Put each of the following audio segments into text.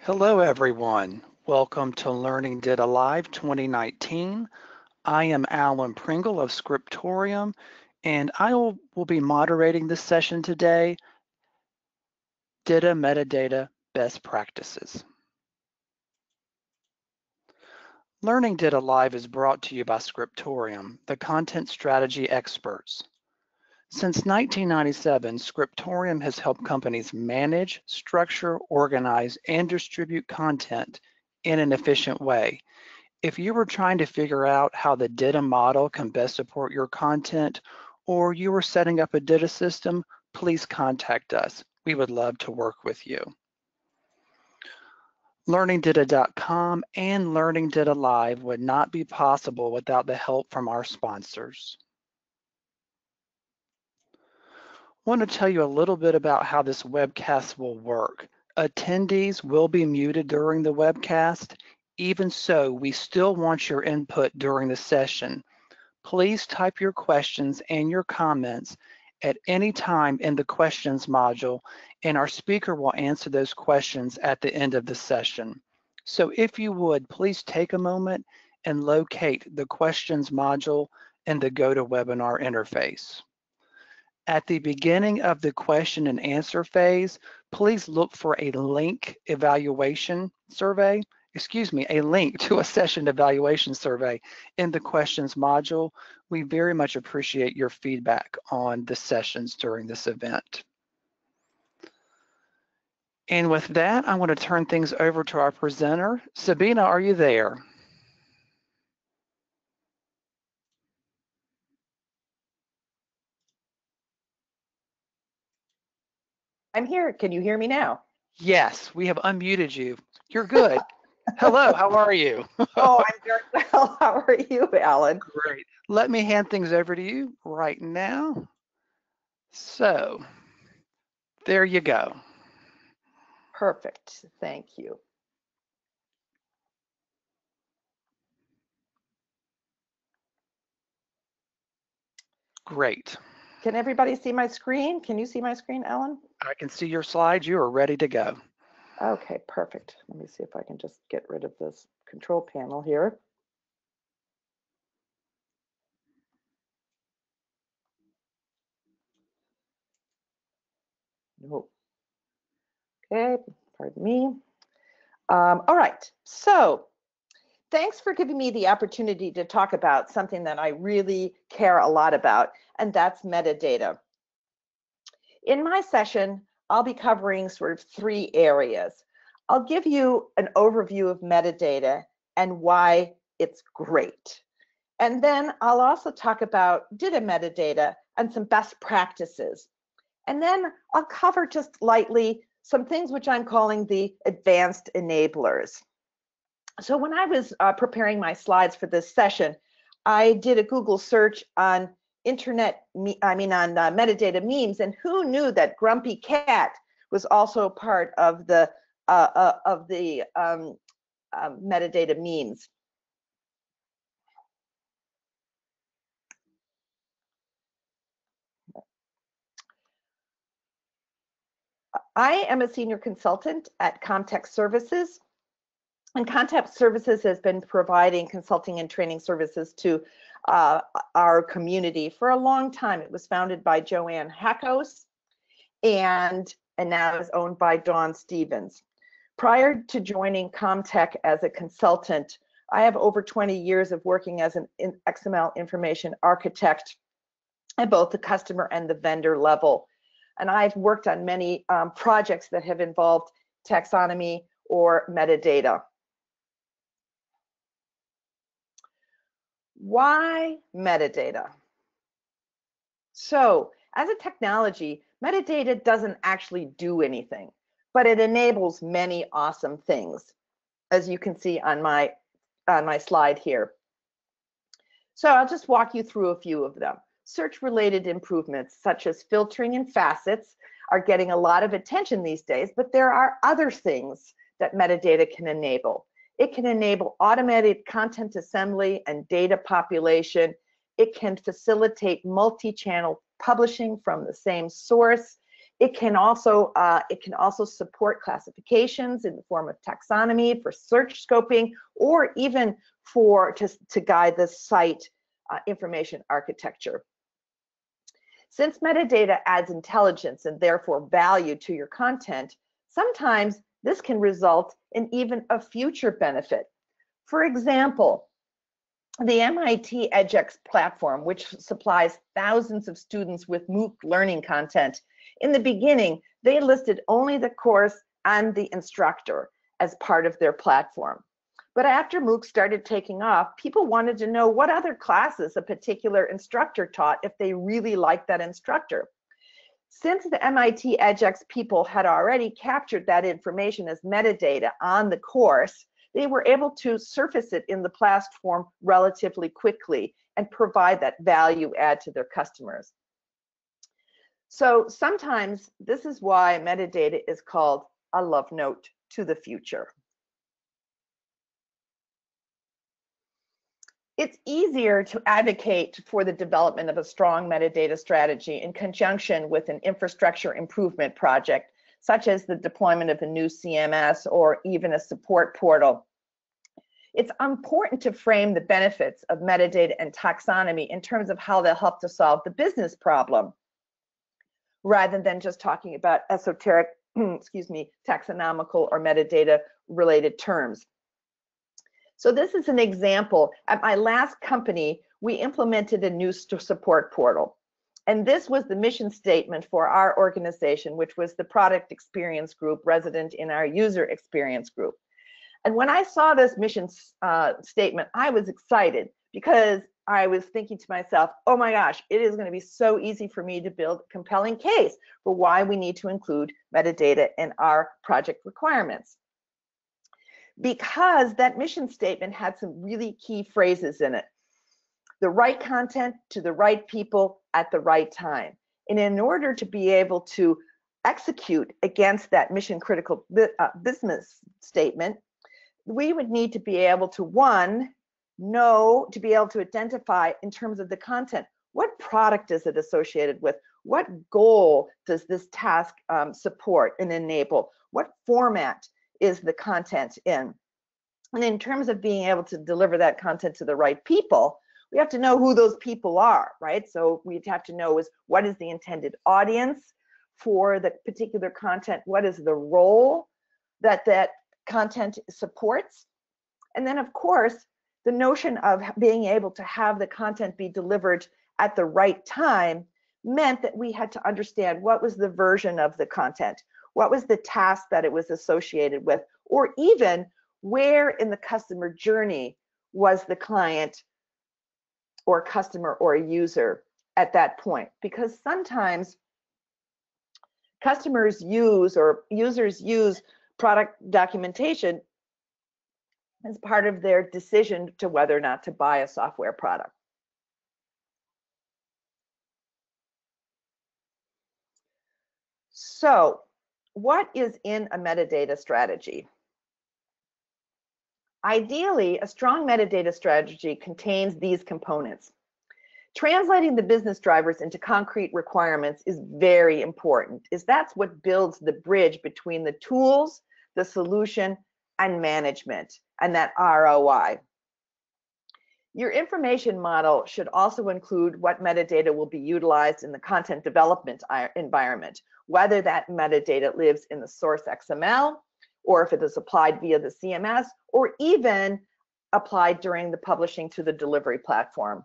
Hello everyone. Welcome to Learning DITA Live 2019. I am Alan Pringle of Scriptorium, and I will be moderating this session today, DITA Metadata Best Practices. Learning DITA Live is brought to you by Scriptorium, the content strategy experts. Since 1997, Scriptorium has helped companies manage, structure, organize, and distribute content in an efficient way. If you were trying to figure out how the DITA model can best support your content, or you were setting up a DITA system, please contact us. We would love to work with you. LearningDITA.com and Learning DITA Live would not be possible without the help from our sponsors. I want to tell you a little bit about how this webcast will work. Attendees will be muted during the webcast. Even so, we still want your input during the session. Please type your questions and your comments at any time in the questions module, and our speaker will answer those questions at the end of the session. So if you would, please take a moment and locate the questions module in the GoToWebinar interface. At the beginning of the question and answer phase, please look for a link to a session evaluation survey in the questions module. We very much appreciate your feedback on the sessions during this event. And with that, I want to turn things over to our presenter. Sabine, are you there? I'm here. Can you hear me now? Yes, we have unmuted you. You're good. Hello, how are you? Oh, I'm very well. How are you, Alan? Great. Let me hand things over to you right now. So, there you go. Perfect. Thank you. Great. Can everybody see my screen? Can you see my screen, Alan? I can see your slides. You are ready to go. Okay, perfect. Let me see if I can just get rid of this control panel here. No. Okay, pardon me. All right, so thanks for giving me the opportunity to talk about something that I really care a lot about, and that's metadata. In my session, I'll be covering sort of three areas. I'll give you an overview of metadata and why it's great. And then I'll also talk about DITA metadata and some best practices. And then I'll cover just lightly some things which I'm calling the advanced enablers. So when I was preparing my slides for this session, I did a Google search on metadata memes, and who knew that Grumpy Cat was also part of the metadata memes. I am a senior consultant at Comtech Services, and Comtech Services has been providing consulting and training services to our community for a long time. It was founded by Joanne Hackos and now is owned by Dawn Stevens. Prior to joining Comtech as a consultant, I have over 20 years of working as an XML information architect at both the customer and the vendor level. And I've worked on many projects that have involved taxonomy or metadata. Why metadata? So as a technology, metadata doesn't actually do anything, but it enables many awesome things, as you can see on my slide here. So I'll just walk you through a few of them. Search-related improvements, such as filtering and facets, are getting a lot of attention these days, but there are other things that metadata can enable. It can enable automated content assembly and data population. It can facilitate multi-channel publishing from the same source. It can also support classifications in the form of taxonomy for search scoping, or even to guide the site information architecture. Since metadata adds intelligence and therefore value to your content, sometimes this can result in even a future benefit. For example, the MIT edX platform, which supplies thousands of students with MOOC learning content, in the beginning, they listed only the course and the instructor as part of their platform. But after MOOC started taking off, people wanted to know what other classes a particular instructor taught if they really liked that instructor. Since the MIT edX people had already captured that information as metadata on the course, they were able to surface it in the platform relatively quickly and provide that value add to their customers. So sometimes this is why metadata is called a love note to the future. It's easier to advocate for the development of a strong metadata strategy in conjunction with an infrastructure improvement project, such as the deployment of a new CMS or even a support portal. It's important to frame the benefits of metadata and taxonomy in terms of how they'll help to solve the business problem, rather than just talking about esoteric, taxonomical or metadata related terms. So this is an example. At my last company, we implemented a new support portal. And this was the mission statement for our organization, which was the product experience group resident in our user experience group. And when I saw this mission statement, I was excited because I was thinking to myself, oh my gosh, it is going to be so easy for me to build a compelling case for why we need to include metadata in our project requirements. Because that mission statement had some really key phrases in it. The right content to the right people at the right time. And in order to be able to execute against that mission critical business statement, we would need to be able to, to be able to identify in terms of the content, what product is it associated with? What goal does this task support and enable? What format is the content in? And in terms of being able to deliver that content to the right people, we have to know who those people are, right? So we'd have to know what is the intended audience for the particular content? What is the role that that content supports? And then, of course, the notion of being able to have the content be delivered at the right time meant that we had to understand what was the version of the content, what was the task that it was associated with, or even where in the customer journey was the client or customer or a user at that point. Because sometimes customers use or users use product documentation as part of their decision to whether or not to buy a software product. So, what is in a metadata strategy? Ideally, a strong metadata strategy contains these components. Translating the business drivers into concrete requirements is very important, as that's what builds the bridge between the tools, the solution, and management, and that ROI. Your information model should also include what metadata will be utilized in the content development environment, whether that metadata lives in the source XML, or if it is applied via the CMS, or even applied during the publishing to the delivery platform.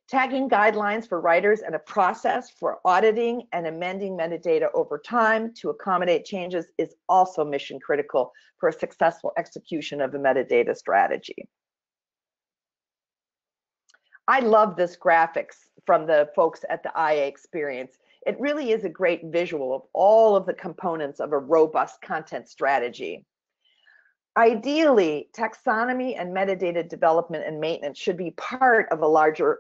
Tagging guidelines for writers and a process for auditing and amending metadata over time to accommodate changes is also mission critical for a successful execution of a metadata strategy. I love this graphics from the folks at the IA Experience. It really is a great visual of all of the components of a robust content strategy. Ideally, taxonomy and metadata development and maintenance should be part of a larger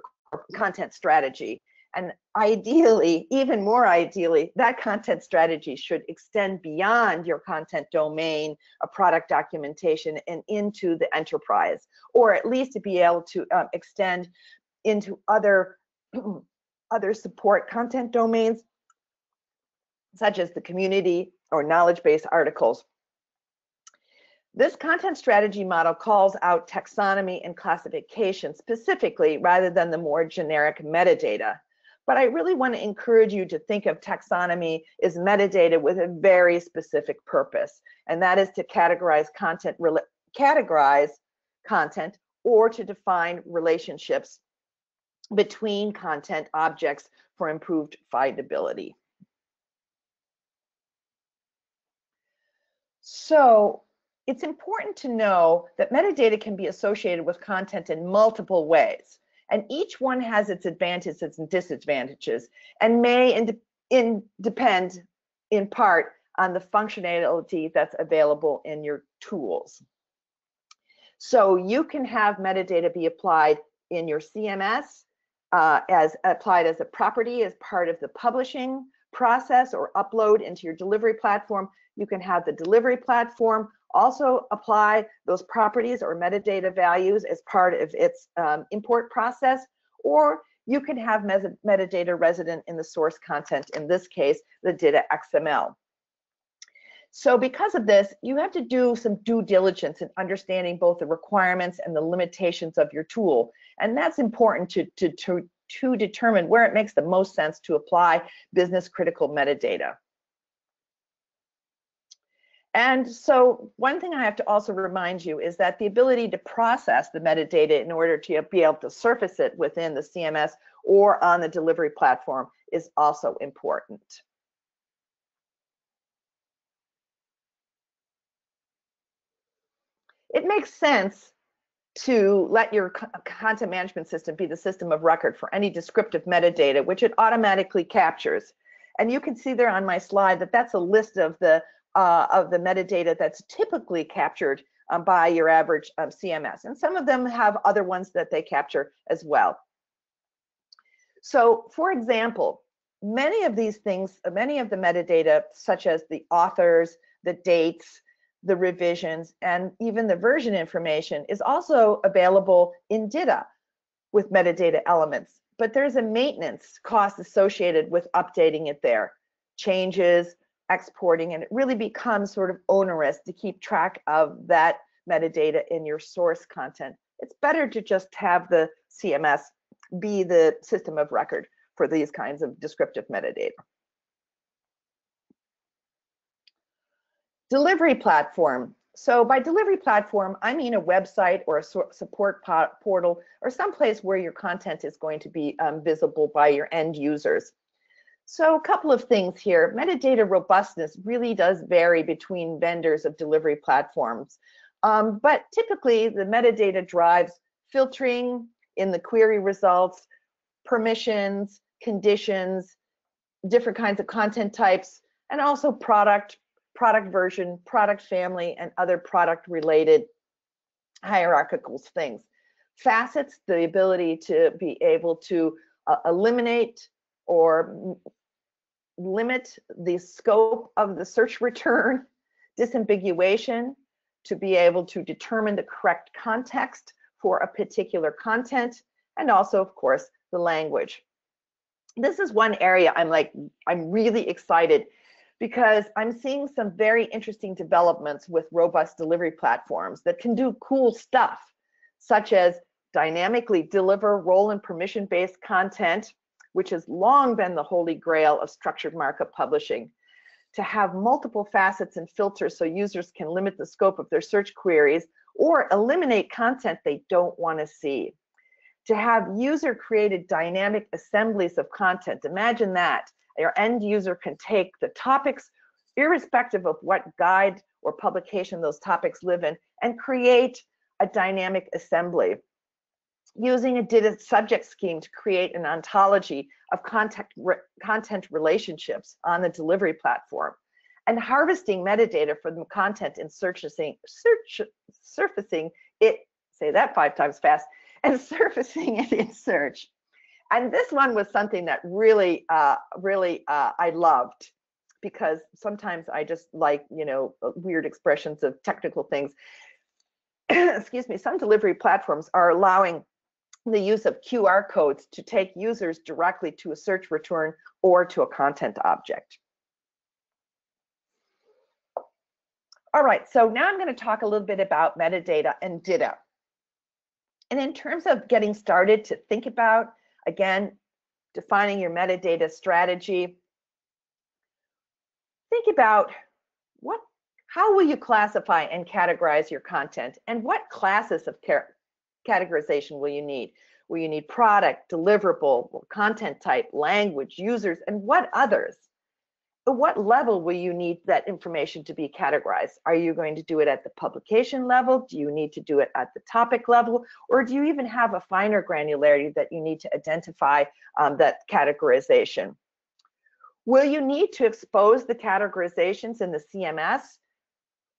content strategy. And ideally, even more ideally, that content strategy should extend beyond your content domain, a product documentation, and into the enterprise, or at least to be able to extend into other support content domains, such as the community or knowledge-based articles. This content strategy model calls out taxonomy and classification specifically rather than the more generic metadata. But I really want to encourage you to think of taxonomy as metadata with a very specific purpose, and that is to categorize content or to define relationships between content objects for improved findability. So it's important to know that metadata can be associated with content in multiple ways, and each one has its advantages and disadvantages, and may depend in part on the functionality that's available in your tools. So you can have metadata be applied in your CMS, as applied as a property as part of the publishing process or upload into your delivery platform. You can have the delivery platform also apply those properties or metadata values as part of its import process, or you can have metadata resident in the source content, in this case, the DITA XML. So because of this, you have to do some due diligence in understanding both the requirements and the limitations of your tool. And that's important to determine where it makes the most sense to apply business critical metadata. And so one thing I have to also remind you is that the ability to process the metadata in order to be able to surface it within the CMS or on the delivery platform is also important. It makes sense to let your content management system be the system of record for any descriptive metadata, which it automatically captures. And you can see there on my slide that that's a list of the metadata that's typically captured by your average CMS. And some of them have other ones that they capture as well. So for example, many of these things, many of the metadata, such as the authors, the dates, the revisions, and even the version information is also available in DITA with metadata elements. But there's a maintenance cost associated with updating it there. Changes, exporting, and it really becomes sort of onerous to keep track of that metadata in your source content. It's better to just have the CMS be the system of record for these kinds of descriptive metadata. Delivery platform. So by delivery platform, I mean a website or a support portal or someplace where your content is going to be visible by your end users. So a couple of things here. Metadata robustness really does vary between vendors of delivery platforms. But typically the metadata drives filtering in the query results, permissions, conditions, different kinds of content types, and also product version, product family, and other product related hierarchical things. Facets, the ability to be able to eliminate or limit the scope of the search return, disambiguation, to be able to determine the correct context for a particular content, and also, of course, the language. This is one area I'm really excited because I'm seeing some very interesting developments with robust delivery platforms that can do cool stuff, such as dynamically deliver role and permission-based content, which has long been the holy grail of structured markup publishing, to have multiple facets and filters so users can limit the scope of their search queries or eliminate content they don't want to see, to have user-created dynamic assemblies of content. Imagine that. Your end user can take the topics, irrespective of what guide or publication those topics live in, and create a dynamic assembly. Using a DITA subject scheme to create an ontology of content relationships on the delivery platform, and harvesting metadata from the content and surfacing it, say that 5 times fast, and surfacing it in search. And this one was something that really, I loved, because sometimes I just like, weird expressions of technical things. Excuse me, some delivery platforms are allowing the use of QR codes to take users directly to a search return or to a content object. All right, so now I'm going to talk a little bit about metadata and DITA. And in terms of getting started to think about, again, defining your metadata strategy, think about how will you classify and categorize your content, and what classes of categorization will you need? Will you need product, deliverable, content type, language, users, and what others? At what level will you need that information to be categorized? Are you going to do it at the publication level? Do you need to do it at the topic level? Or do you even have a finer granularity that you need to identify that categorization? Will you need to expose the categorizations in the CMS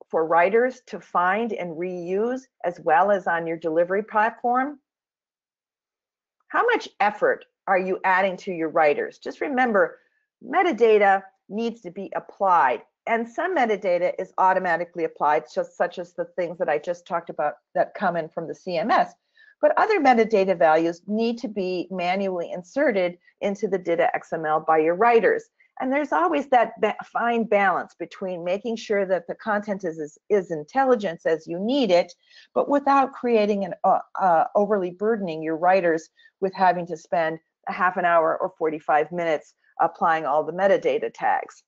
for writers to find and reuse, as well as on your delivery platform? How much effort are you adding to your writers? Just remember, metadata needs to be applied, and some metadata is automatically applied, just such as the things that I just talked about that come in from the CMS. But other metadata values need to be manually inserted into the DITA XML by your writers. And there's always that fine balance between making sure that the content is intelligent as you need it, but without creating an overly burdening your writers with having to spend a half an hour or 45 minutes applying all the metadata tags.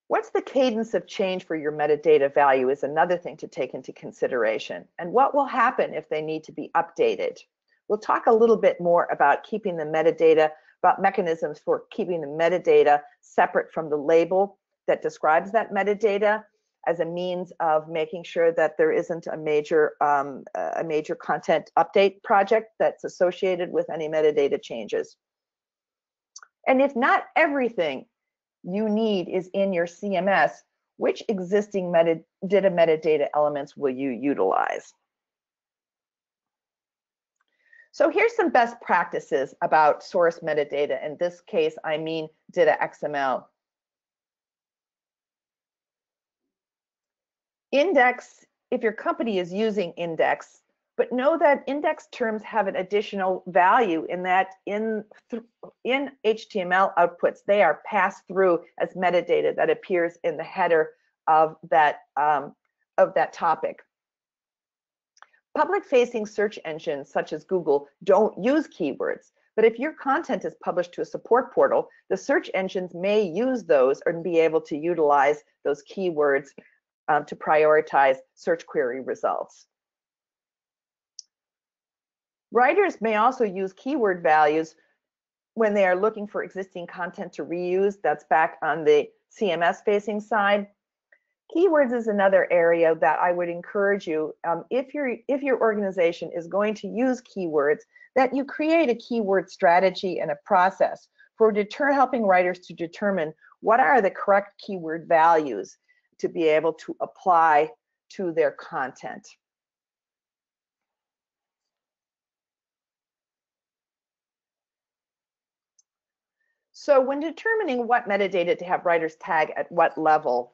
What's the cadence of change for your metadata value is another thing to take into consideration. And what will happen if they need to be updated? We'll talk a little bit more about keeping the metadata, about mechanisms for keeping the metadata separate from the label that describes that metadata, as a means of making sure that there isn't a major content update project that's associated with any metadata changes. And if not everything you need is in your CMS, which existing DITA metadata elements will you utilize? So here's some best practices about source metadata. In this case, I mean DITA XML. Index, if your company is using index, but know that index terms have an additional value in that in HTML outputs, they are passed through as metadata that appears in the header of that topic. Public-facing search engines such as Google don't use keywords, but if your content is published to a support portal, the search engines may use those or be able to utilize those keywords to prioritize search query results. Writers may also use keyword values when they are looking for existing content to reuse. That's back on the CMS-facing side. Keywords is another area that I would encourage you, if your organization is going to use keywords, that you create a keyword strategy and a process for helping writers to determine what are the correct keyword values to be able to apply to their content. So when determining what metadata to have writers tag at what level,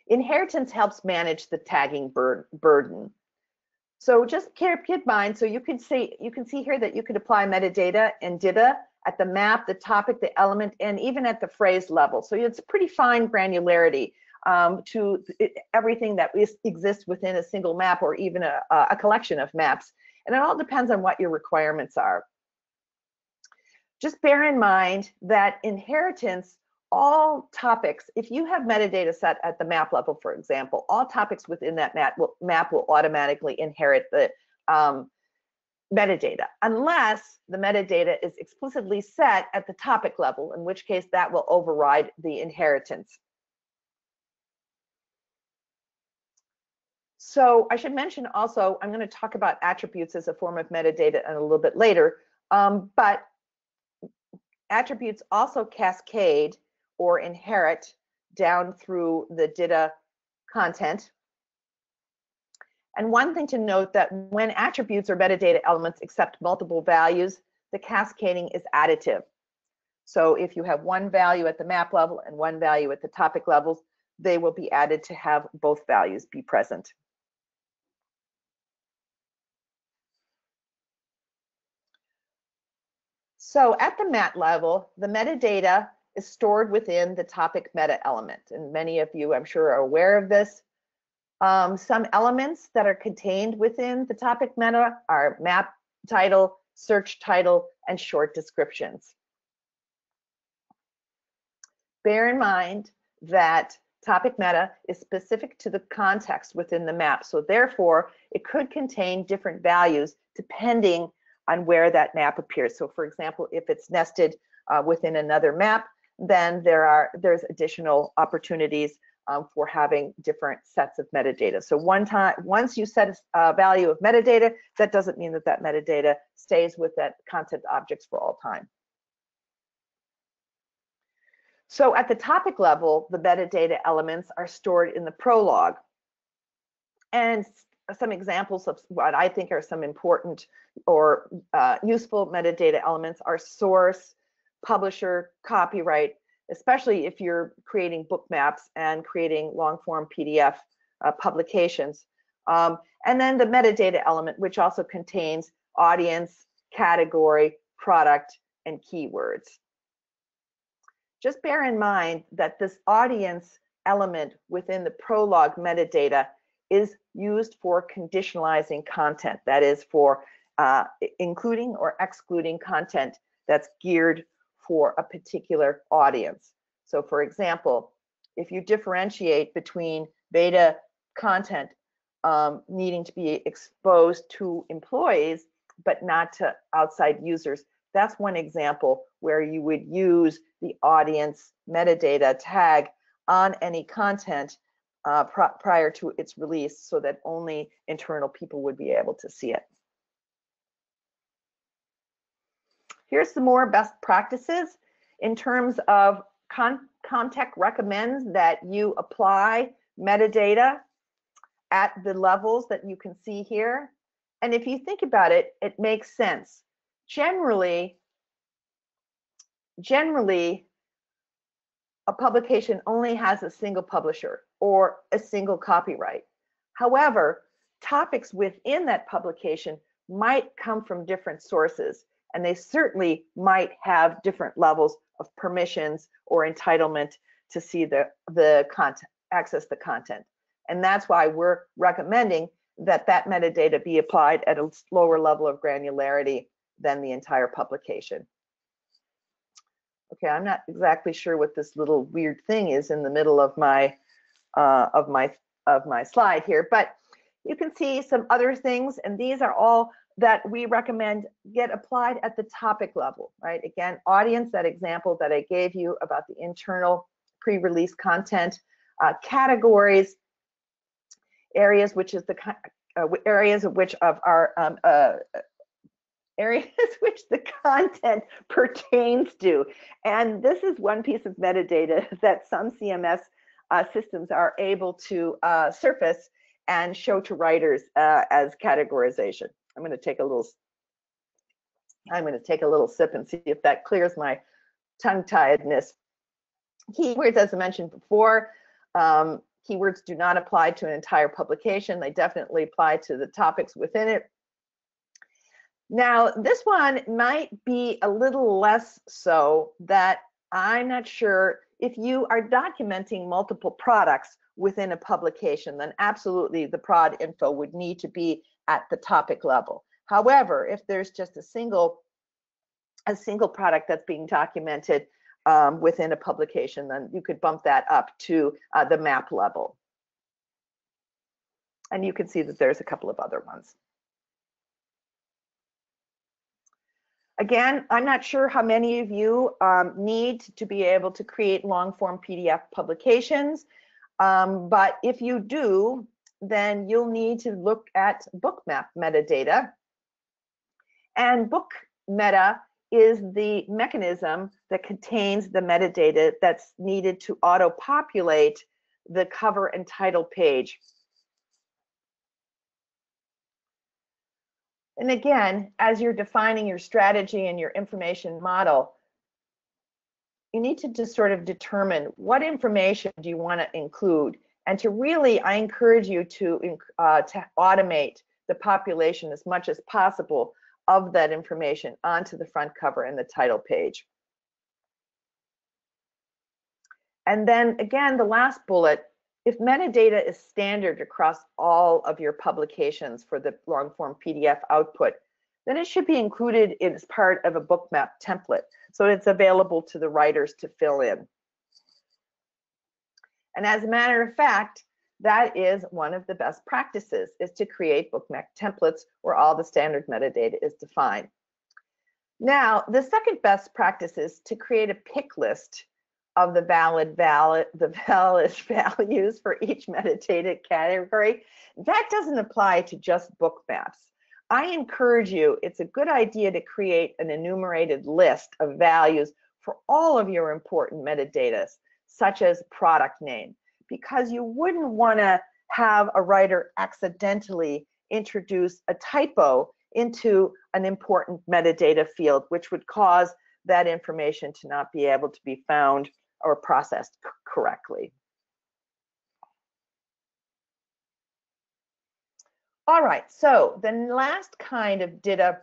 inheritance helps manage the tagging burden. So just keep in mind, so you can see here that you could apply metadata and DITA at the map, the topic, the element, and even at the phrase level. So it's pretty fine granularity to everything that exists within a single map or even a collection of maps. And it all depends on what your requirements are. Just bear in mind that inheritance, all topics, if you have metadata set at the map level, for example, all topics within that map will automatically inherit the metadata, unless the metadata is explicitly set at the topic level, in which case that will override the inheritance. So I should mention also, I'm going to talk about attributes as a form of metadata a little bit later, but attributes also cascade or inherit down through the DITA content. And one thing to note that when attributes or metadata elements accept multiple values, the cascading is additive. So if you have one value at the map level and one value at the topic levels, they will be added to have both values be present. So at the mat level, the metadata is stored within the topic meta element. And many of you, I'm sure, are aware of this. Some elements that are contained within the topic meta are map title, search title, and short descriptions. Bear in mind that topic meta is specific to the context within the map. So therefore, it could contain different values depending on where that map appears. So for example, if it's nested within another map, then there's additional opportunities for having different sets of metadata. So once you set a value of metadata, that doesn't mean that that metadata stays with that content objects for all time. So at the topic level, the metadata elements are stored in the prologue. And some examples of what I think are some important or useful metadata elements are source, publisher, copyright, especially if you're creating book maps and creating long-form PDF publications. And then the metadata element, which also contains audience, category, product, and keywords. Just bear in mind that this audience element within the prologue metadata is used for conditionalizing content. That is for including or excluding content that's geared for a particular audience. So for example, if you differentiate between beta content needing to be exposed to employees, but not to outside users, that's one example where you would use the audience metadata tag on any content prior to its release so that only internal people would be able to see it. Here's some more best practices in terms of Comtech recommends that you apply metadata at the levels that you can see here. And if you think about it, it makes sense. Generally, a publication only has a single publisher or a single copyright. However, topics within that publication might come from different sources, and they certainly might have different levels of permissions or entitlement to see the content, access the content. And that's why we're recommending that that metadata be applied at a lower level of granularity than the entire publication. Okay, I'm not exactly sure what this little weird thing is in the middle of my slide here, but you can see some other things, and these are all that we recommend get applied at the topic level, right? Again, audience, that example that I gave you about the internal pre-release content, categories, areas which is the areas of which of our areas which the content pertains to. And this is one piece of metadata that some CMS systems are able to surface and show to writers as categorization. I'm going to take a little sip and see if that clears my tongue-tiedness. Keywords, as I mentioned before, keywords do not apply to an entire publication. They definitely apply to the topics within it. Now, this one might be a little less so, that I'm not sure if you are documenting multiple products within a publication, then absolutely the prod info would need to be at the topic level. However, if there's just a single product that's being documented within a publication, then you could bump that up to the map level. And you can see that there's a couple of other ones. Again, I'm not sure how many of you need to be able to create long-form PDF publications, but if you do, then you'll need to look at book map metadata. And book meta is the mechanism that contains the metadata that's needed to auto-populate the cover and title page. And again, as you're defining your strategy and your information model, you need to just sort of determine what information do you want to include. And to really, I encourage you to automate the population as much as possible of that information onto the front cover and the title page. And then again, the last bullet, if metadata is standard across all of your publications for the long form PDF output, then it should be included as part of a bookmap template, so it's available to the writers to fill in. And as a matter of fact, that is one of the best practices, is to create bookmap templates where all the standard metadata is defined. Now, the second best practice is to create a pick list of the valid values for each metadata category. That doesn't apply to just book maps. I encourage you, it's a good idea to create an enumerated list of values for all of your important metadata, such as product name, because you wouldn't want to have a writer accidentally introduce a typo into an important metadata field, which would cause that information to not be able to be found or processed correctly. All right, so the last kind of DITA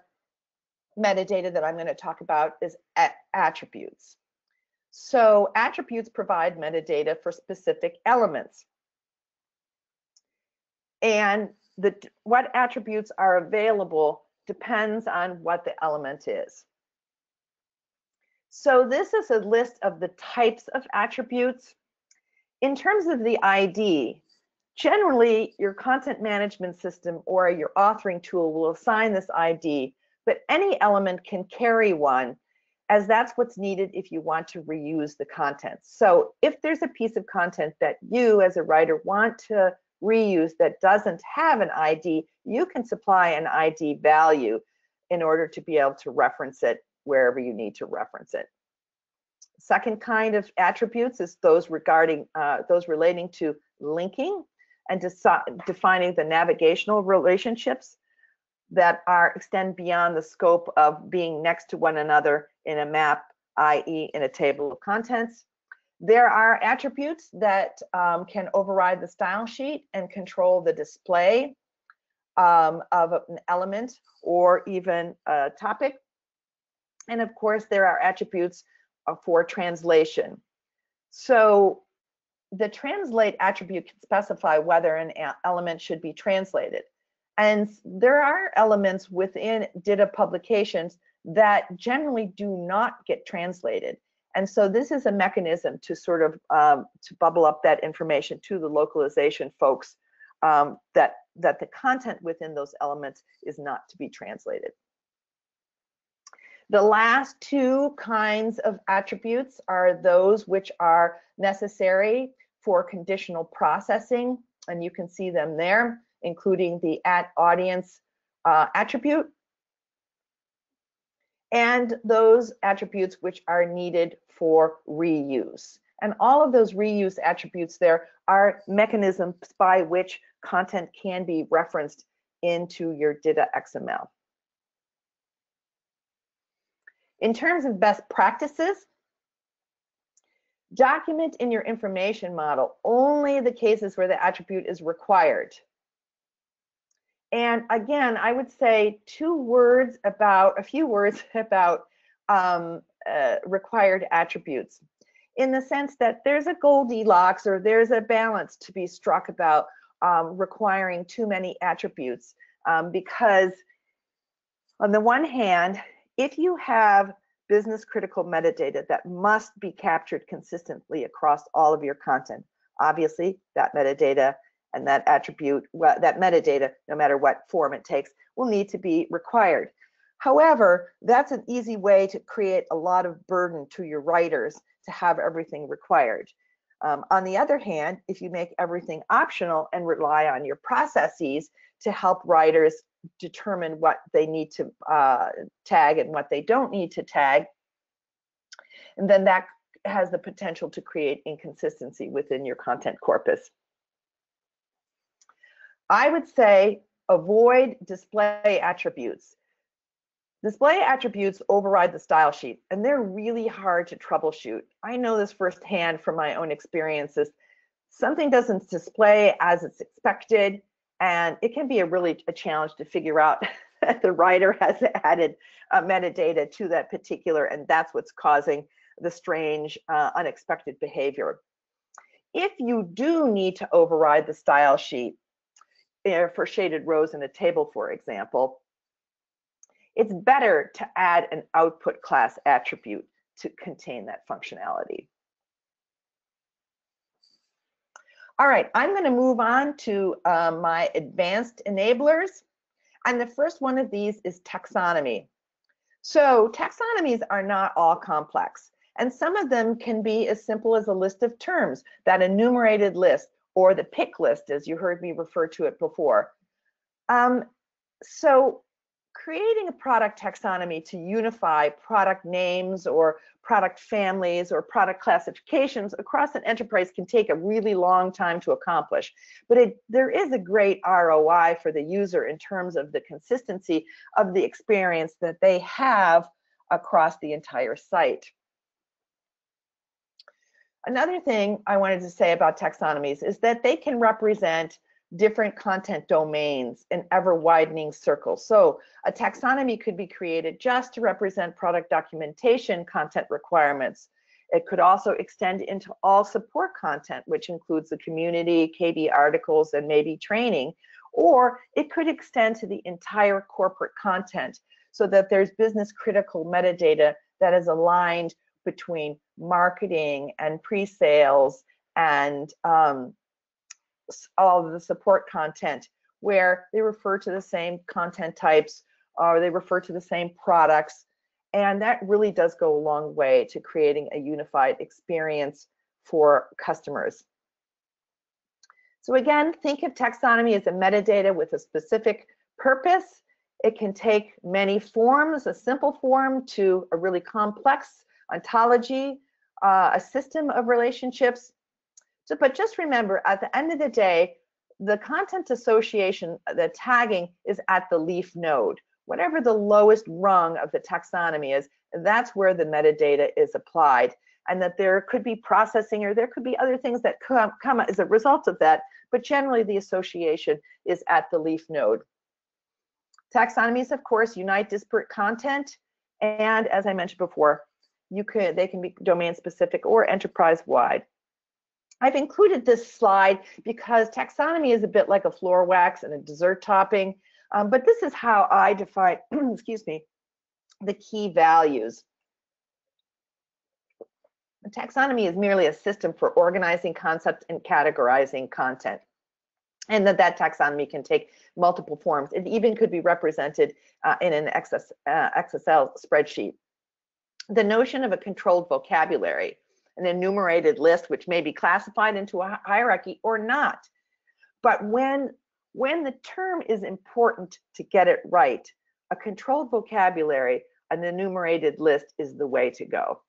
metadata that I'm going to talk about is attributes. So attributes provide metadata for specific elements. And what attributes are available depends on what the element is. So this is a list of the types of attributes. In terms of the ID, generally your content management system or your authoring tool will assign this ID, but any element can carry one, as that's what's needed if you want to reuse the content. So if there's a piece of content that you as a writer want to reuse that doesn't have an ID, you can supply an ID value in order to be able to reference it wherever you need to reference it. Second kind of attributes is those relating to linking and defining the navigational relationships that extend beyond the scope of being next to one another in a map, i.e. in a table of contents. There are attributes that can override the style sheet and control the display of an element or even a topic. And of course, there are attributes for translation. So the translate attribute can specify whether an element should be translated. And there are elements within DITA publications that generally do not get translated. And so this is a mechanism to sort of to bubble up that information to the localization folks that the content within those elements is not to be translated. The last two kinds of attributes are those which are necessary for conditional processing, and you can see them there, including the @audience attribute, and those attributes which are needed for reuse. And all of those reuse attributes there are mechanisms by which content can be referenced into your DITA XML. In terms of best practices, document in your information model only the cases where the attribute is required. And again, I would say a few words about required attributes, in the sense that there's a Goldilocks or there's a balance to be struck about requiring too many attributes, because on the one hand, if you have business critical metadata that must be captured consistently across all of your content, obviously that metadata and that attribute, that metadata, no matter what form it takes, will need to be required. However, that's an easy way to create a lot of burden to your writers to have everything required. On the other hand, if you make everything optional and rely on your processes to help writers determine what they need to tag and what they don't need to tag, and then that has the potential to create inconsistency within your content corpus. I would say avoid display attributes. Display attributes override the style sheet, and they're really hard to troubleshoot. I know this firsthand from my own experiences. Something doesn't display as it's expected, and it can be a challenge to figure out the writer has added metadata to that particular, and that's what's causing the strange, unexpected behavior. If you do need to override the style sheet for shaded rows in a table, for example, it's better to add an output class attribute to contain that functionality. All right, I'm going to move on to my advanced enablers. And the first one of these is taxonomy. So taxonomies are not all complex. And some of them can be as simple as a list of terms, that enumerated list, or the pick list, as you heard me refer to it before. So creating a product taxonomy to unify product names or product families or product classifications across an enterprise can take a really long time to accomplish. But there is a great ROI for the user in terms of the consistency of the experience that they have across the entire site. Another thing I wanted to say about taxonomies is that they can represent different content domains in ever-widening circles. So a taxonomy could be created just to represent product documentation content requirements. It could also extend into all support content, which includes the community, KB articles, and maybe training. Or it could extend to the entire corporate content so that there's business critical metadata that is aligned between marketing and pre-sales and all of the support content, where they refer to the same content types or they refer to the same products. And that really does go a long way to creating a unified experience for customers. So again, think of taxonomy as a metadata with a specific purpose. It can take many forms, a simple form to a really complex ontology, a system of relationships. So, but just remember, at the end of the day, the content association, the tagging is at the leaf node. Whatever the lowest rung of the taxonomy is, that's where the metadata is applied. And that there could be processing or there could be other things that come as a result of that, but generally the association is at the leaf node. Taxonomies, of course, unite disparate content, and as I mentioned before, they can be domain specific or enterprise wide. I've included this slide because taxonomy is a bit like a floor wax and a dessert topping, but this is how I define, excuse me, the key values. A taxonomy is merely a system for organizing concepts and categorizing content, and that taxonomy can take multiple forms. It even could be represented in an XSL spreadsheet. The notion of a controlled vocabulary, an enumerated list, which may be classified into a hierarchy or not. But when the term is important to get it right, a controlled vocabulary, an enumerated list is the way to go.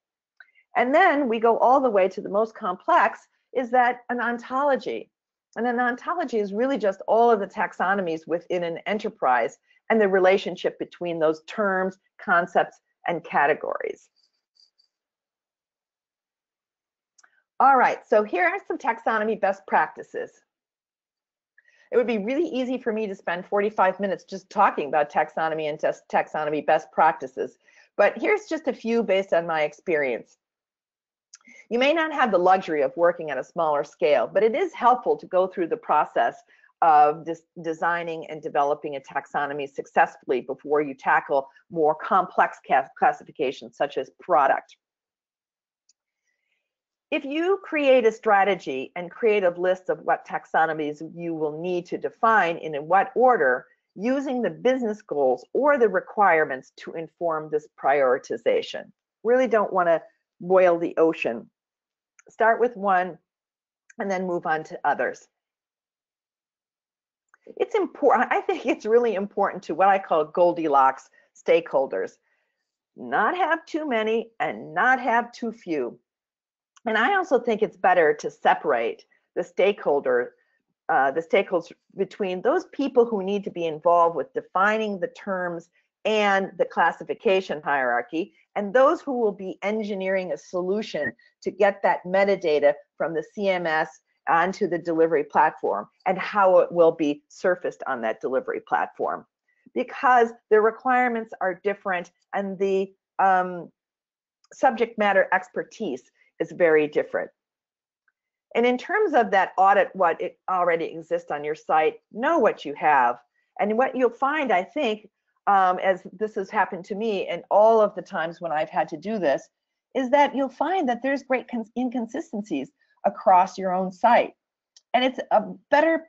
And then we go all the way to the most complex, is that an ontology. And an ontology is really just all of the taxonomies within an enterprise and the relationship between those terms, concepts, and categories. All right, so here are some taxonomy best practices. It would be really easy for me to spend 45 minutes just talking about taxonomy and just taxonomy best practices, but here's just a few based on my experience. You may not have the luxury of working at a smaller scale, but it is helpful to go through the process of designing and developing a taxonomy successfully before you tackle more complex classifications such as product. If you create a strategy and create a list of what taxonomies you will need to define and in what order, using the business goals or the requirements to inform this prioritization. Really don't want to boil the ocean. Start with one and then move on to others. It's important, I think it's really important to what I call Goldilocks stakeholders. Not have too many and not have too few. And I also think it's better to separate the stakeholders between those people who need to be involved with defining the terms and the classification hierarchy, and those who will be engineering a solution to get that metadata from the CMS onto the delivery platform and how it will be surfaced on that delivery platform. because the requirements are different and the subject matter expertise is very different. And in terms of that audit what it already exists on your site, know what you have. And what you'll find, I think, as this has happened to me and all of the times when I've had to do this, is that you'll find that there's great inconsistencies across your own site. And it's a better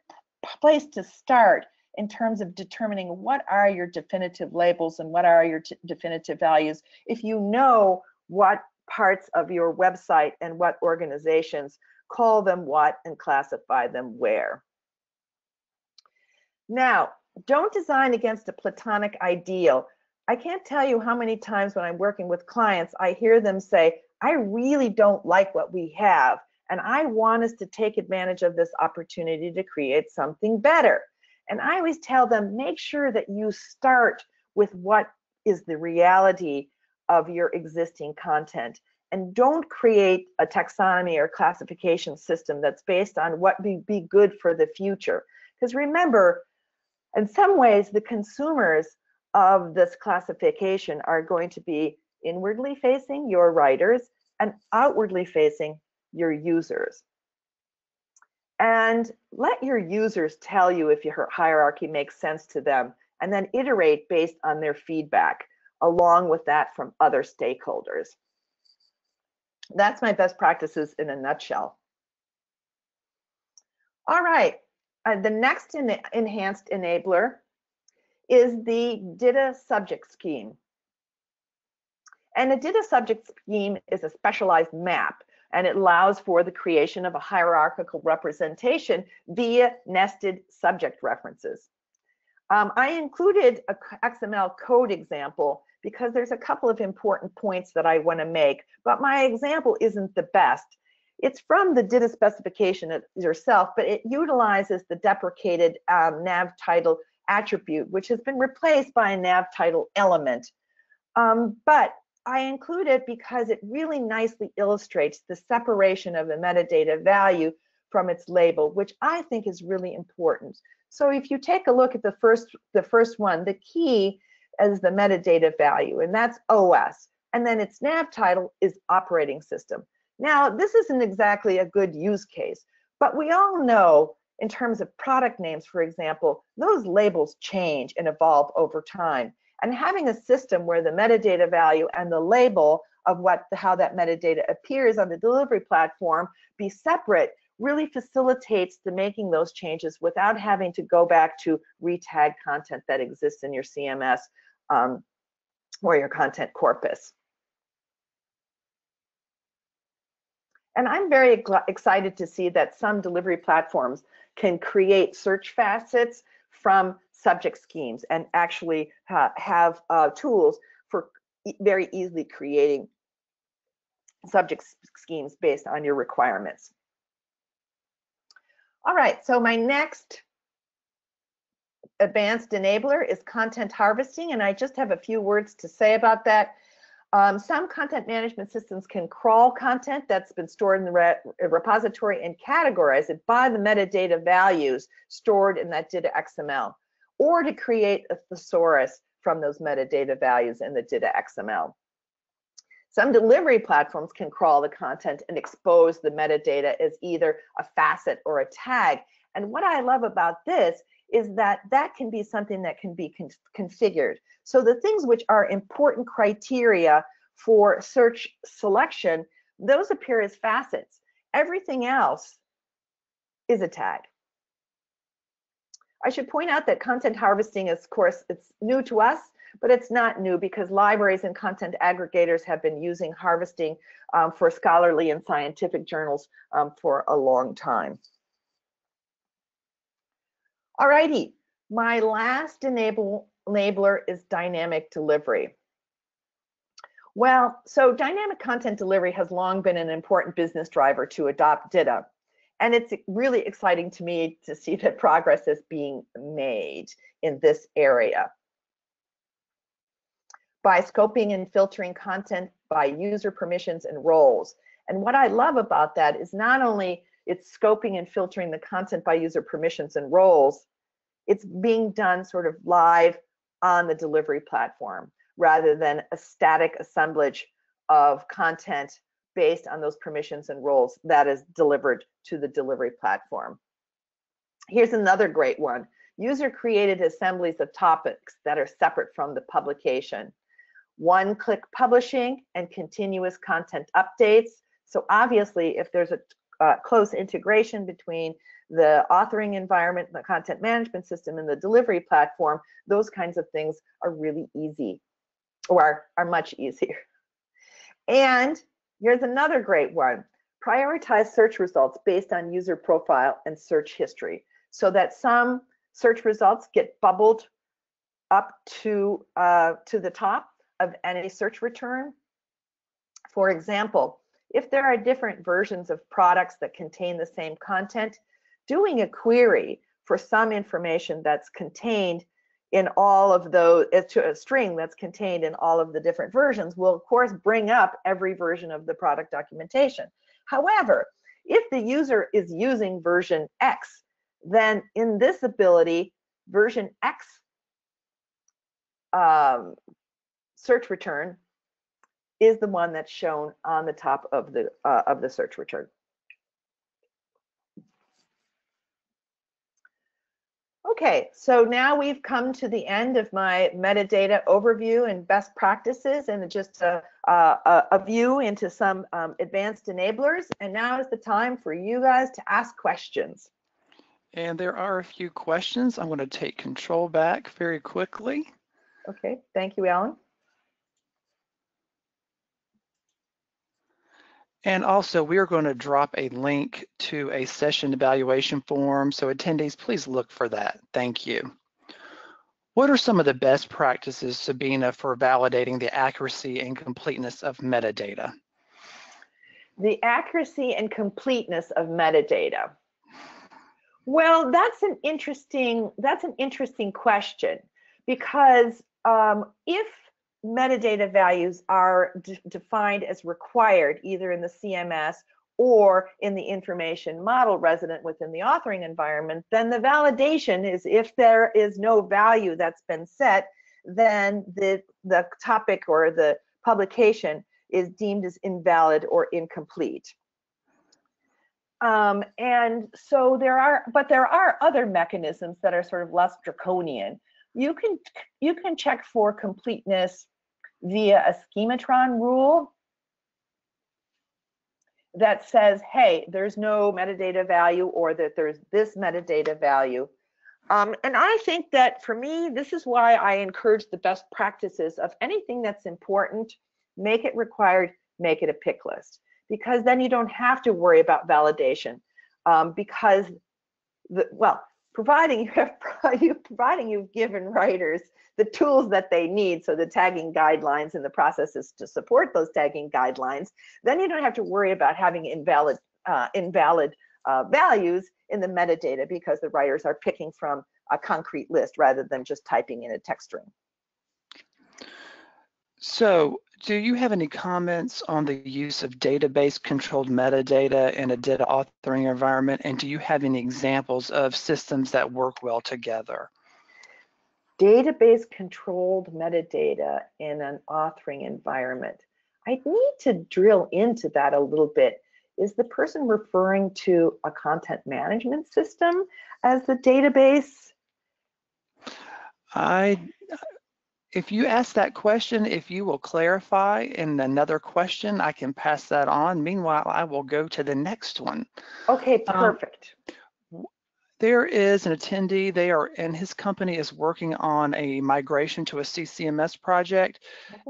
place to start in terms of determining what are your definitive labels and what are your definitive values if you know what parts of your website and what organizations call them what and classify them where. Now, don't design against a platonic ideal. I can't tell you how many times when I'm working with clients, I hear them say, I really don't like what we have, and I want us to take advantage of this opportunity to create something better. And I always tell them, make sure that you start with what is the reality of your existing content. And don't create a taxonomy or classification system that's based on what would be good for the future. Because remember, in some ways, the consumers of this classification are going to be inwardly facing, your writers, and outwardly facing, your users. And let your users tell you if your hierarchy makes sense to them, and then iterate based on their feedback, along with that from other stakeholders. That's my best practices in a nutshell. All right, the next enhanced enabler is the DITA subject scheme. And a DITA subject scheme is a specialized map, and it allows for the creation of a hierarchical representation via nested subject references. I included an XML code example because there's a couple of important points that I want to make, but my example isn't the best. It's from the DITA specification yourself, but it utilizes the deprecated nav title attribute, which has been replaced by a nav title element. But I include it because it really nicely illustrates the separation of the metadata value from its label, which I think is really important. So if you take a look at the first one, the key is the metadata value, and that's OS. And then its nav title is operating system. Now, this isn't exactly a good use case, but we all know in terms of product names, for example, those labels change and evolve over time. And having a system where the metadata value and the label of how that metadata appears on the delivery platform be separate really facilitates the making those changes without having to go back to retag content that exists in your CMS or your content corpus. And I'm very excited to see that some delivery platforms can create search facets from subject schemes and actually have tools for very easily creating subject schemes based on your requirements. All right, so my next advanced enabler is content harvesting, and I just have a few words to say about that. Some content management systems can crawl content that's been stored in the repository and categorize it by the metadata values stored in that DITA XML, or to create a thesaurus from those metadata values in the DITA XML. Some delivery platforms can crawl the content and expose the metadata as either a facet or a tag. And what I love about this is that that can be something that can be configured. So the things which are important criteria for search selection, those appear as facets. Everything else is a tag. I should point out that content harvesting is, of course, it's new to us, but it's not new because libraries and content aggregators have been using harvesting for scholarly and scientific journals for a long time. Alrighty, my last enabler is dynamic delivery. Well, so dynamic content delivery has long been an important business driver to adopt DITA. And it's really exciting to me to see that progress is being made in this area. By scoping and filtering content by user permissions and roles. And what I love about that is not only it's scoping and filtering the content by user permissions and roles, it's being done sort of live on the delivery platform, rather than a static assemblage of content based on those permissions and roles that is delivered to the delivery platform. Here's another great one. User-created assemblies of topics that are separate from the publication. One-click publishing and continuous content updates. So obviously, if there's a close integration between the authoring environment, the content management system, and the delivery platform, those kinds of things are really easy, or are much easier. And here's another great one. Prioritize search results based on user profile and search history, so that some search results get bubbled up to the top of any search return. For example, if there are different versions of products that contain the same content, doing a query for some information that's contained in all of those, to a string that's contained in all of the different versions, will of course bring up every version of the product documentation. However, if the user is using version X, then in this ability, version X search return is the one that's shown on the top of the search return. Okay, so now we've come to the end of my metadata overview and best practices, and just a view into some advanced enablers. And now is the time for you guys to ask questions. And there are a few questions. I'm going to take control back very quickly. Okay, thank you, Alan. And also, we are going to drop a link to a session evaluation form, so attendees, please look for that. Thank you. What are some of the best practices, Sabine, for validating the accuracy and completeness of metadata? The accuracy and completeness of metadata. Well, that's an interesting question, because if metadata values are defined as required either in the CMS or in the information model resident within the authoring environment, then the validation is, if there is no value that's been set, then the topic or the publication is deemed as invalid or incomplete. And so there are other mechanisms that are sort of less draconian. You can check for completeness via a schematron rule that says, hey, there's no metadata value, or that there's this metadata value. And I think that for me, this is why I encourage the best practices of anything that's important, make it required, make it a pick list, because then you don't have to worry about validation, because providing you've given writers the tools that they need, so the tagging guidelines and the processes to support those tagging guidelines, then you don't have to worry about having invalid values in the metadata, because the writers are picking from a concrete list rather than just typing in a text string. So, do you have any comments on the use of database controlled metadata in a data authoring environment? And do you have any examples of systems that work well together? Database controlled metadata in an authoring environment. I need to drill into that a little bit. Is the person referring to a content management system as the database? If you ask that question, if you will clarify in another question, I can pass that on. Meanwhile, I will go to the next one. Okay, perfect. There is an attendee, and his company is working on a migration to a CCMS project.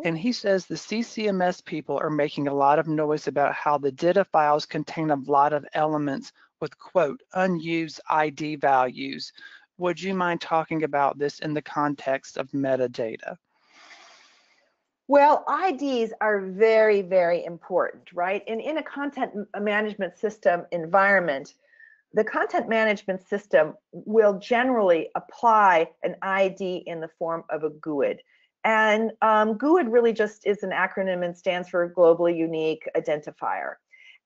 And he says the CCMS people are making a lot of noise about how the DITA files contain a lot of elements with, quote, unused ID values. Would you mind talking about this in the context of metadata? Well, IDs are very, very important, right? And in a content management system environment, the content management system will generally apply an ID in the form of a GUID. And GUID really just is an acronym and stands for Globally Unique Identifier.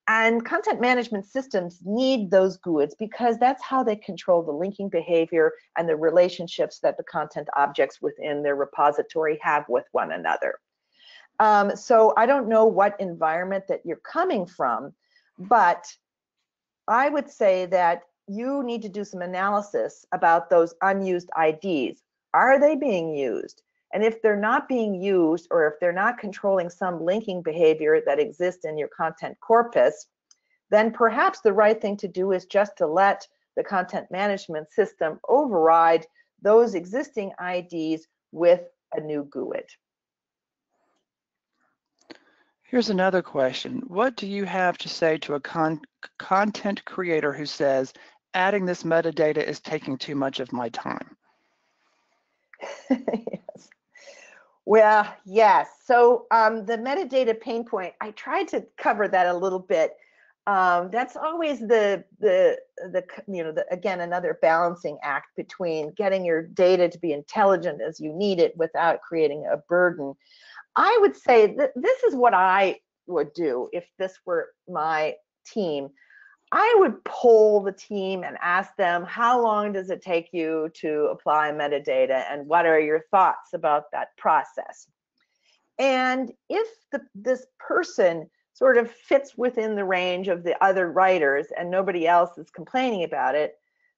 And content management systems need those GUIDs because that's how they control the linking behavior and the relationships that the content objects within their repository have with one another. So I don't know what environment that you're coming from, but I would say that you need to do some analysis about those unused IDs. Are they being used? And if they're not being used, or if they're not controlling some linking behavior that exists in your content corpus, then perhaps the right thing to do is just to let the content management system override those existing IDs with a new GUID. Here's another question. What do you have to say to a content creator who says, adding this metadata is taking too much of my time? Yes. Well, yes. So the metadata pain point, I tried to cover that a little bit. That's always again, another balancing act between getting your data to be intelligent as you need it without creating a burden. I would say that this is what I would do if this were my team. I would poll the team and ask them, how long does it take you to apply metadata, and what are your thoughts about that process? And if this person sort of fits within the range of the other writers and nobody else is complaining about it,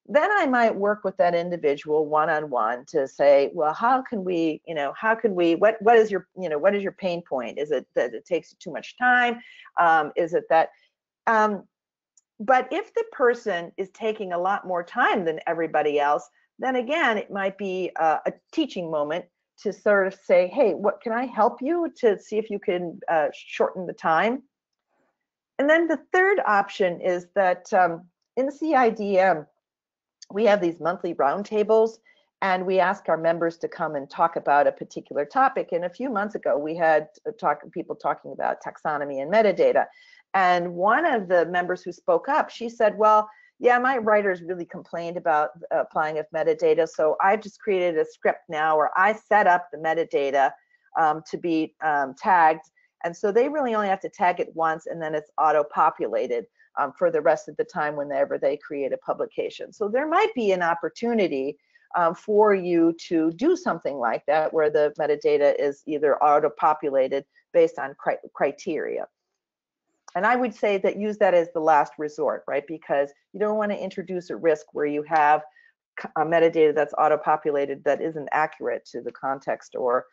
then I might work with that individual one-on-one to say, well, how can we, what is your, what is your pain point? Is it that it takes too much time? Is it that, but if the person is taking a lot more time than everybody else, then again, it might be a teaching moment to sort of say, hey, what can I help you to see if you can shorten the time? And then the third option is that in CIDM, we have these monthly roundtables, and we ask our members to come and talk about a particular topic. And a few months ago, we had people talking about taxonomy and metadata. And one of the members who spoke up, she said, well, yeah, my writers really complained about applying of metadata, so I've just created a script now where I set up the metadata to be tagged. And so they really only have to tag it once, and then it's auto-populated for the rest of the time whenever they create a publication. So there might be an opportunity for you to do something like that, where the metadata is either auto-populated based on criteria. And I would say that use that as the last resort, right? Because you don't want to introduce a risk where you have a metadata that's auto-populated that isn't accurate to the context or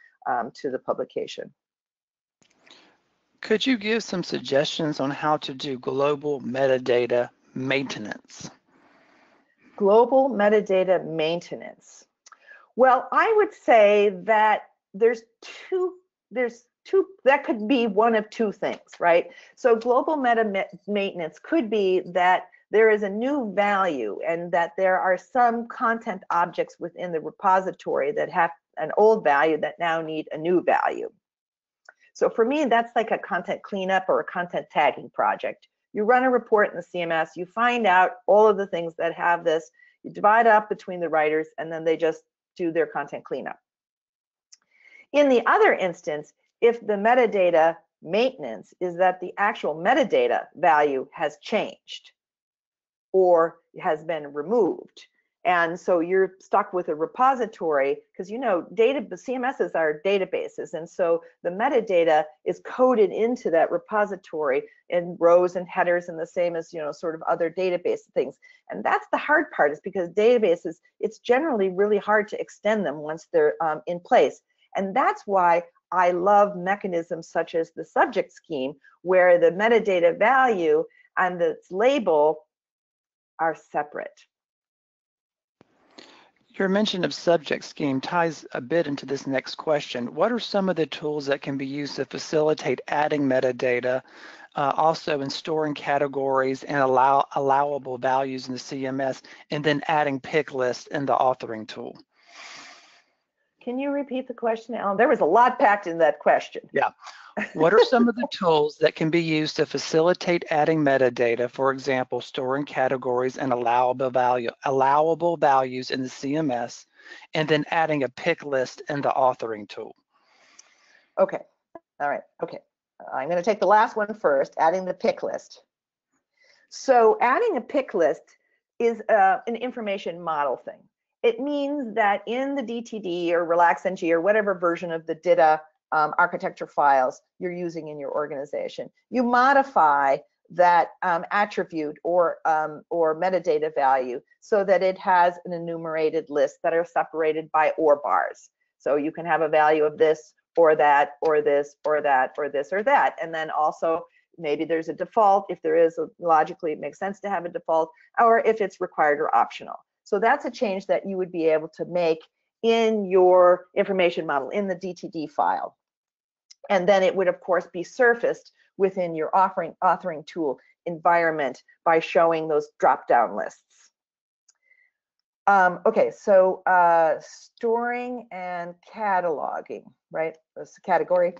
to the publication. Could you give some suggestions on how to do global metadata maintenance? Global metadata maintenance. Well, I would say that there's two, that could be one of two things, right? So global meta maintenance could be that there is a new value and that there are some content objects within the repository that have an old value that now need a new value. So for me, that's like a content cleanup or a content tagging project. You run a report in the CMS, you find out all of the things that have this, you divide up between the writers, and then they just do their content cleanup. In the other instance, if the metadata maintenance is that the actual metadata value has changed or has been removed, and so you're stuck with a repository, because CMSs are databases, and so the metadata is coded into that repository in rows and headers, and the same as sort of other database things. And that's the hard part, is because databases, it's generally really hard to extend them once they're in place. And that's why I love mechanisms such as the subject scheme, where the metadata value and its label are separate. Your mention of subject scheme ties a bit into this next question. What are some of the tools that can be used to facilitate adding metadata, also in storing categories and allowable values in the CMS, and then adding pick lists in the authoring tool? Can you repeat the question, Alan? There was a lot packed in that question. Yeah. What are some of the tools that can be used to facilitate adding metadata, for example, storing categories and allowable values in the CMS, and then adding a pick list in the authoring tool? Okay. All right. Okay. I'm going to take the last one first, adding the pick list. So adding a pick list is an information model thing. It means that in the DTD or RelaxNG or whatever version of the DITA architecture files you're using in your organization, you modify that attribute or metadata value so that it has an enumerated list that are separated by OR bars. So you can have a value of this or that or this or that or this or that. And then also maybe there's a default. If there is, logically it makes sense to have a default, or if it's required or optional. So that's a change that you would be able to make in your information model, in the DTD file. And then it would, of course, be surfaced within your authoring tool environment by showing those drop-down lists. Okay, so storing and cataloging, right? That's the category.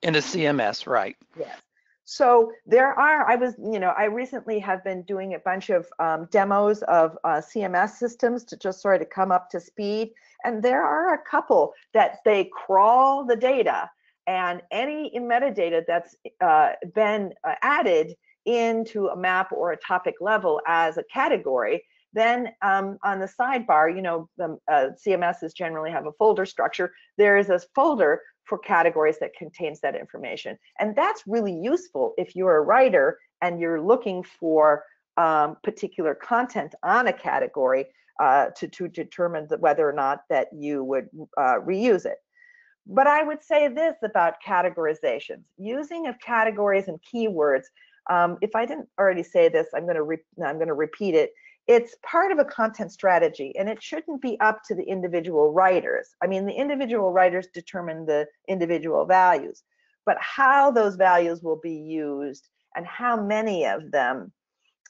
In the CMS, right? Yes. So there are, I recently have been doing a bunch of demos of CMS systems to just sort of come up to speed. And there are a couple that they crawl the data, and any metadata that's been added into a map or a topic level as a category, then on the sidebar, the CMSs generally have a folder structure. There is a folder for categories that contains that information. And that's really useful if you're a writer and you're looking for particular content on a category to determine whether or not that you would reuse it. But I would say this about categorizations. Using of categories and keywords, if I didn't already say this, I'm going to repeat it. It's part of a content strategy, and it shouldn't be up to the individual writers. I mean, the individual writers determine the individual values, but how those values will be used and how many of them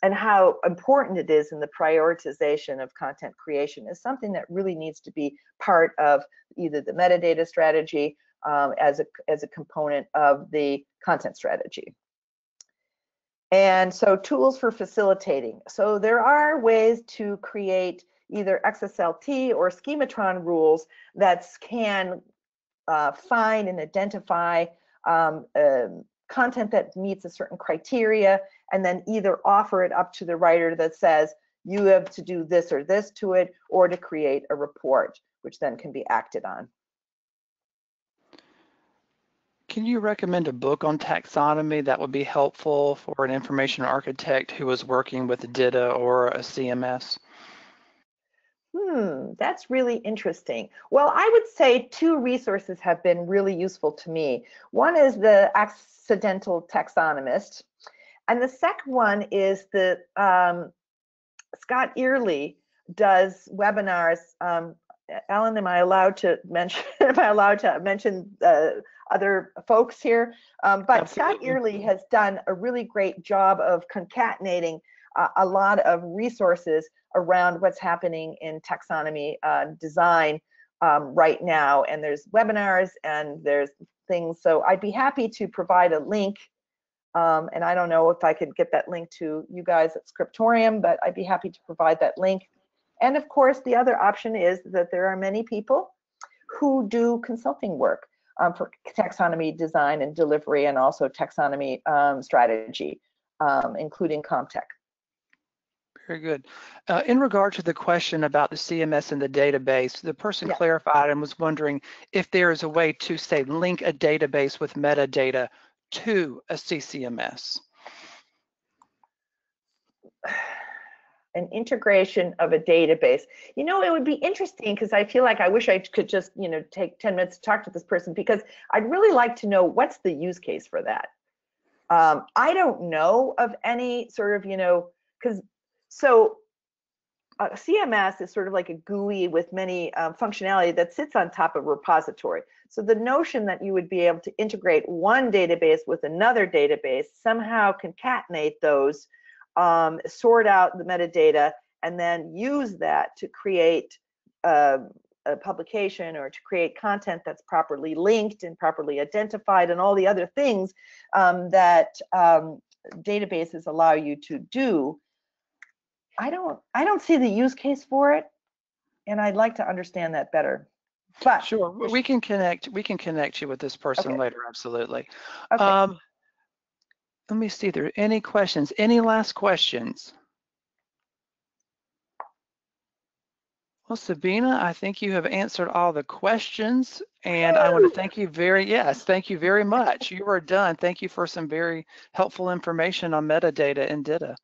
and how important it is in the prioritization of content creation is something that really needs to be part of either the metadata strategy as a component of the content strategy. And so tools for facilitating. So there are ways to create either XSLT or schematron rules that can find and identify content that meets a certain criteria, and then either offer it up to the writer that says, you have to do this or this to it, or to create a report, which then can be acted on. Can you recommend a book on taxonomy that would be helpful for an information architect who is working with DITA or a CMS? That's really interesting. Well, I would say two resources have been really useful to me. One is the Accidental Taxonomist, and the second one is the Scott Earley does webinars. Ellen, am I allowed to mention? Am I allowed to mention other folks here? But Absolutely. Scott Earley has done a really great job of concatenating a lot of resources around what's happening in taxonomy design right now. And there's webinars and there's things. So I'd be happy to provide a link. And I don't know if I could get that link to you guys at Scriptorium, but I'd be happy to provide that link. And of course, the other option is that there are many people who do consulting work for taxonomy design and delivery, and also taxonomy strategy, including Comtech. Very good. In regard to the question about the CMS and the database, the person clarified and was wondering if there is a way to, say, link a database with metadata to a CCMS. An integration of a database. You know, it would be interesting, because I feel like I wish I could just, take 10 minutes to talk to this person, because I'd really like to know what's the use case for that. I don't know of any sort of, because CMS is sort of like a GUI with many functionality that sits on top of a repository. So the notion that you would be able to integrate one database with another database, somehow concatenate those, sort out the metadata, and then use that to create a publication or to create content that's properly linked and properly identified and all the other things that databases allow you to do. I don't see the use case for it, and I'd like to understand that better. But sure, we can connect you with this person later, absolutely. Okay. Let me see if there are any questions. Any last questions? Well, Sabina, I think you have answered all the questions, and I want to thank you thank you very much. You are done. Thank you for some very helpful information on metadata and DITA.